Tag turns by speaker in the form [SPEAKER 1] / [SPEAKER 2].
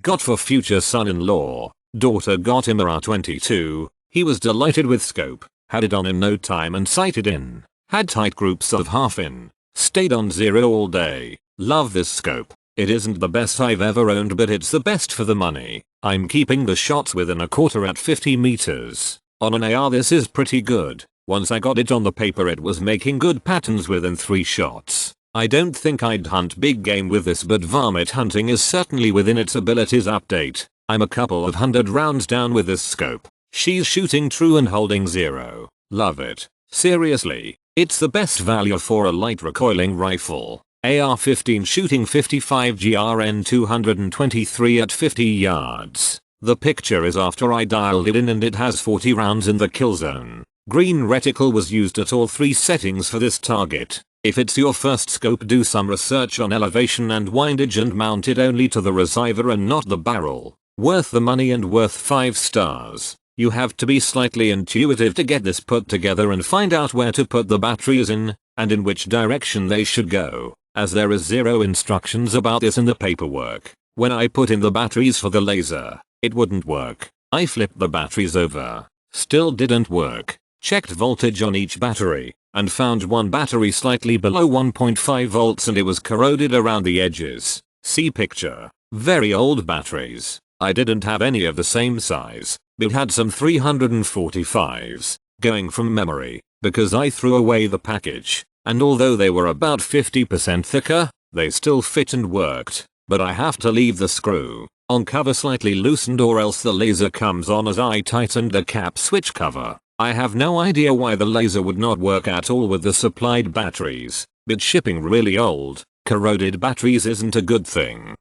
[SPEAKER 1] Got for future son-in-law. Daughter got him around 22. He was delighted with scope. Had it on in no time and sighted in. Had tight groups of half in. Stayed on 0 all day. Love this scope. It isn't the best I've ever owned, but it's the best for the money. I'm keeping the shots within a quarter at 50 meters. On an AR this is pretty good. Once I got it on the paper it was making good patterns within 3 shots. I don't think I'd hunt big game with this, but varmint hunting is certainly within its abilities. Update. I'm a couple of 100 rounds down with this scope. She's shooting true and holding 0. Love it. Seriously, it's the best value for a light recoiling rifle. AR-15 shooting 55 GRN 223 at 50 yards. The picture is after I dialed it in and it has 40 rounds in the kill zone. Green reticle was used at all 3 settings for this target. If it's your first scope, do some research on elevation and windage and mount it only to the receiver and not the barrel. Worth the money and worth 5 stars. You have to be slightly intuitive to get this put together and find out where to put the batteries in, and in which direction they should go, as there is 0 instructions about this in the paperwork. When I put in the batteries for the laser, it wouldn't work. I flipped the batteries over. Still didn't work. Checked voltage on each battery, and found one battery slightly below 1.5 volts and it was corroded around the edges. See picture. Very old batteries. I didn't have any of the same size, but had some 345s, going from memory, because I threw away the package, and although they were about 50% thicker, they still fit and worked, but I have to leave the screw on cover slightly loosened or else the laser comes on as I tightened the cap switch cover. I have no idea why the laser would not work at all with the supplied batteries, but shipping really old, corroded batteries isn't a good thing.